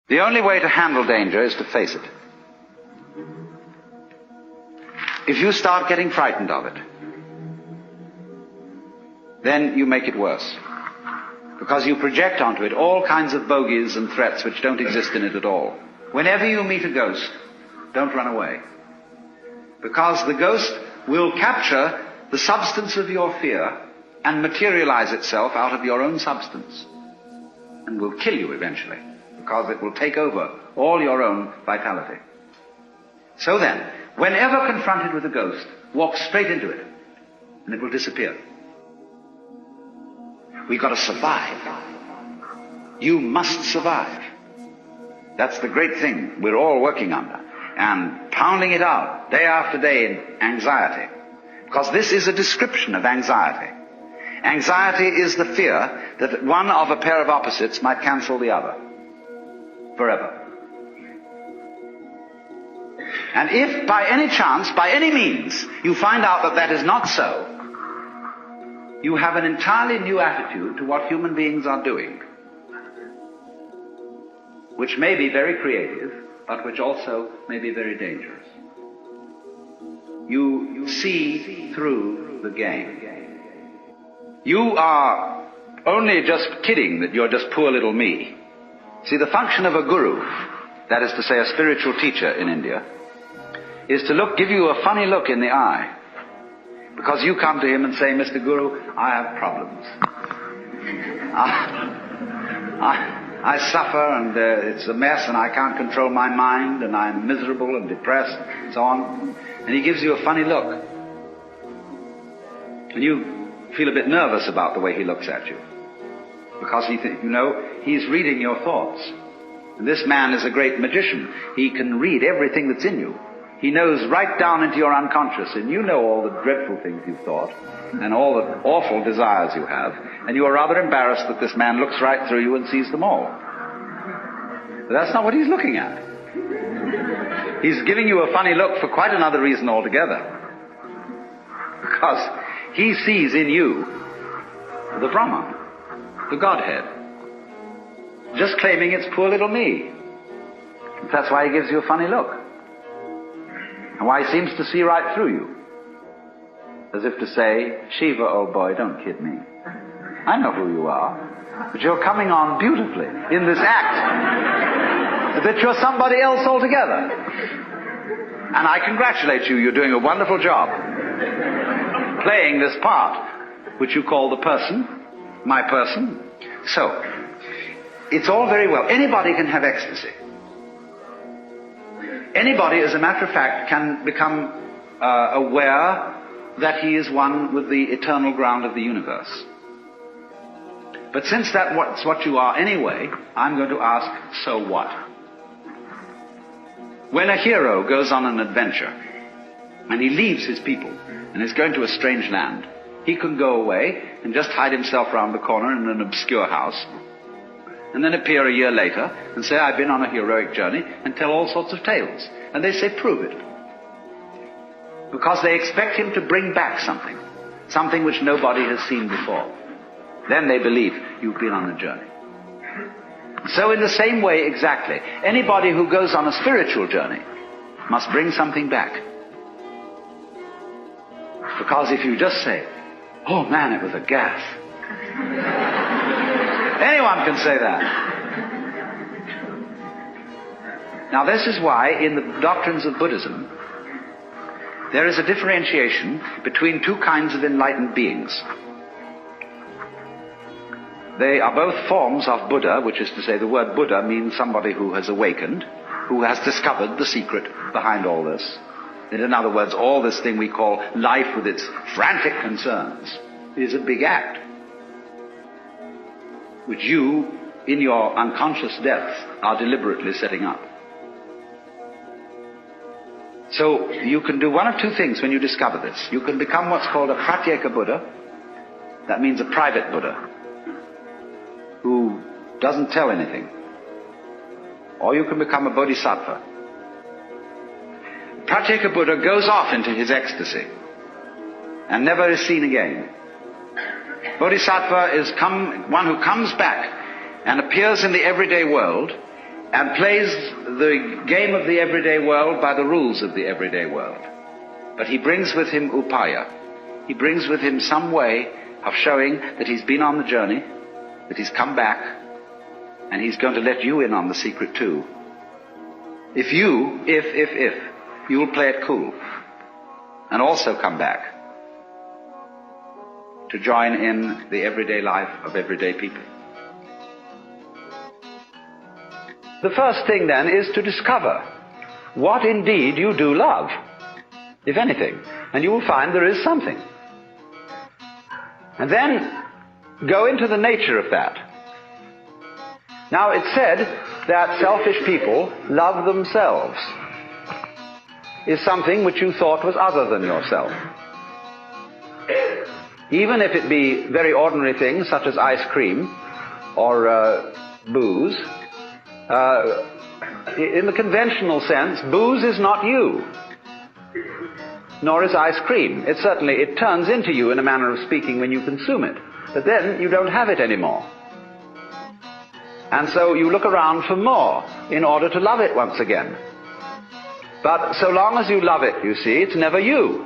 The only way to handle danger is to face it. If you start getting frightened of it, then you make it worse. Because you project onto it all kinds of bogies and threats which don't exist in it at all. Whenever you meet a ghost, don't run away. Because the ghost will capture the substance of your fear and materialize itself out of your own substance. And will kill you eventually. Because it will take over all your own vitality. So then, whenever confronted with a ghost, walk straight into it. And it will disappear. We've got to survive. You must survive. That's the great thing we're all working under. And pounding it out day after day in anxiety. Because this is a description of anxiety. Anxiety is the fear that one of a pair of opposites might cancel the other. Forever. And if by any chance, by any means, you find out that that is not so, you have an entirely new attitude to what human beings are doing, which may be very creative, but which also may be very dangerous. You see through the game. You are only just kidding that you're just poor little me. See, the function of a guru, that is to say a spiritual teacher in India, is to give you a funny look in the eye. Because you come to him and say, Mr. Guru, I have problems. I suffer and it's a mess and I can't control my mind and I'm miserable and depressed and so on. And he gives you a funny look. And you feel a bit nervous about the way he looks at you. Because he's reading your thoughts. And this man is a great magician. He can read everything that's in you. He knows right down into your unconscious, and you know all the dreadful things you've thought, and all the awful desires you have, and you are rather embarrassed that this man looks right through you and sees them all. But that's not what he's looking at. He's giving you a funny look for quite another reason altogether. Because he sees in you the Brahman, the Godhead, just claiming it's poor little me. That's why he gives you a funny look. And why he seems to see right through you. As if to say, Shiva, old boy, don't kid me. I know who you are. But you're coming on beautifully in this act. That you're somebody else altogether. And I congratulate you. You're doing a wonderful job. Playing this part, which you call the person, my person. So, it's all very well. Anybody can have ecstasy. Anybody, as a matter of fact, can become aware that he is one with the eternal ground of the universe. But since that's what you are anyway, I'm going to ask, so what? When a hero goes on an adventure, and he leaves his people, and is going to a strange land, he can go away and just hide himself round the corner in an obscure house, and then appear a year later and say, I've been on a heroic journey, and tell all sorts of tales. And they say, prove it. Because they expect him to bring back something which nobody has seen before. Then they believe you've been on a journey. So in the same way exactly, anybody who goes on a spiritual journey must bring something back. Because if you just say, oh man, it was a gas. Anyone can say that. Now this is why in the doctrines of Buddhism there is a differentiation between two kinds of enlightened beings. They are both forms of Buddha, which is to say the word Buddha means somebody who has awakened, who has discovered the secret behind all this. In other words, all this thing we call life with its frantic concerns is a big act, which you, in your unconscious depths, are deliberately setting up. So you can do one of two things when you discover this. You can become what's called a pratyeka Buddha. That means a private Buddha, who doesn't tell anything. Or you can become a bodhisattva. Pratyeka Buddha goes off into his ecstasy and never is seen again. Bodhisattva is one who comes back and appears in the everyday world and plays the game of the everyday world by the rules of the everyday world. But he brings with him upaya. He brings with him some way of showing that he's been on the journey, that he's come back, and he's going to let you in on the secret too. If you will play it cool and also come back to join in the everyday life of everyday people. The first thing then is to discover what indeed you do love, if anything, and you will find there is something. And then go into the nature of that. Now it's said that selfish people love themselves is something which you thought was other than yourself. Even if it be very ordinary things such as ice cream or booze, in the conventional sense, booze is not you, nor is ice cream. It turns into you in a manner of speaking when you consume it, but then you don't have it anymore. And so you look around for more in order to love it once again. But so long as you love it, you see, it's never you.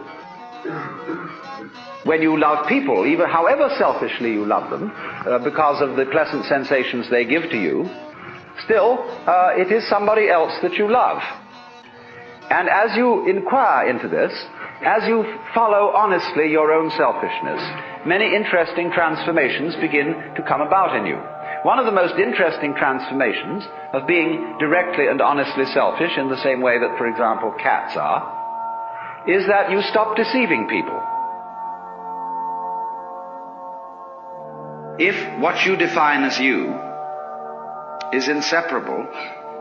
When you love people, even however selfishly you love them, because of the pleasant sensations they give to you, still, it is somebody else that you love. And as you inquire into this, as you follow honestly your own selfishness, many interesting transformations begin to come about in you. One of the most interesting transformations of being directly and honestly selfish, in the same way that, for example, cats are, is that you stop deceiving people. If what you define as you is inseparable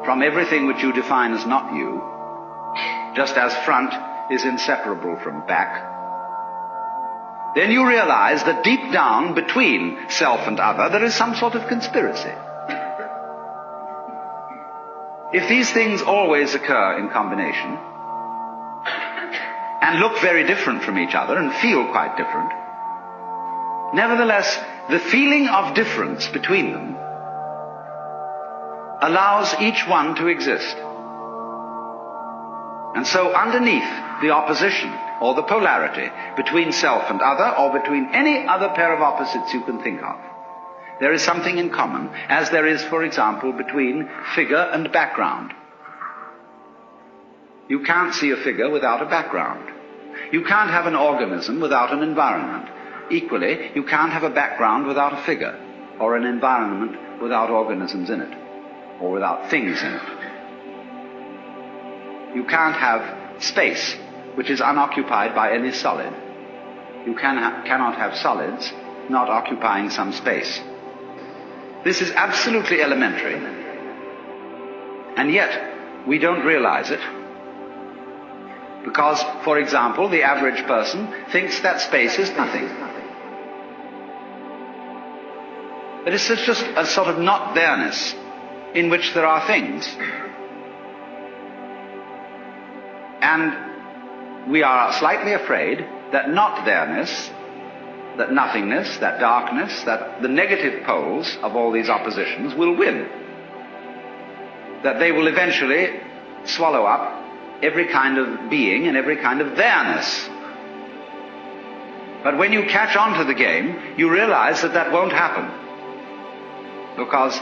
from everything which you define as not you, just as front is inseparable from back, then you realize that deep down between self and other there is some sort of conspiracy. If these things always occur in combination and look very different from each other and feel quite different, nevertheless the feeling of difference between them allows each one to exist. And so underneath the opposition or the polarity between self and other, or between any other pair of opposites you can think of, there is something in common, as there is, for example, between figure and background. You can't see a figure without a background. You can't have an organism without an environment. Equally, you can't have a background without a figure, or an environment without organisms in it, or without things in it. You can't have space which is unoccupied by any solid. You cannot have solids not occupying some space. This is absolutely elementary, and yet we don't realize it, because, for example, the average person thinks that space is nothing. That it's just a sort of not there-ness in which there are things. And we are slightly afraid that not there-ness, that nothingness, that darkness, that the negative poles of all these oppositions will win. That they will eventually swallow up every kind of being and every kind of there-ness. But when you catch on to the game, you realize that that won't happen. Because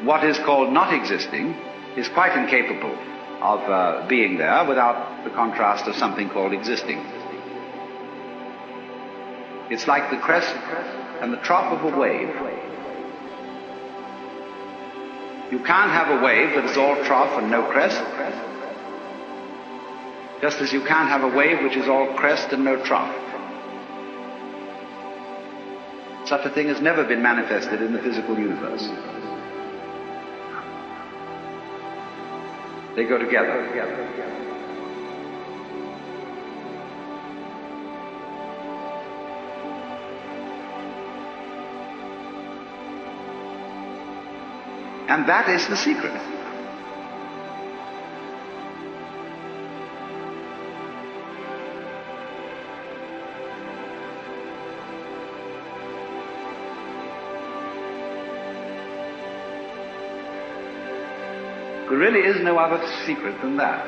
what is called not existing is quite incapable of being there without the contrast of something called existing. It's like the crest and the trough of a wave. You can't have a wave that is all trough and no crest, just as you can't have a wave which is all crest and no trough. Such a thing has never been manifested in the physical universe. They go together. And that is the secret. There really is no other secret than that.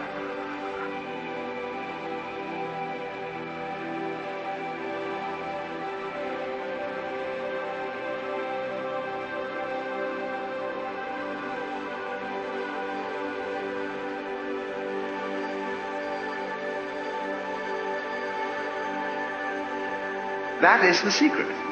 That is the secret.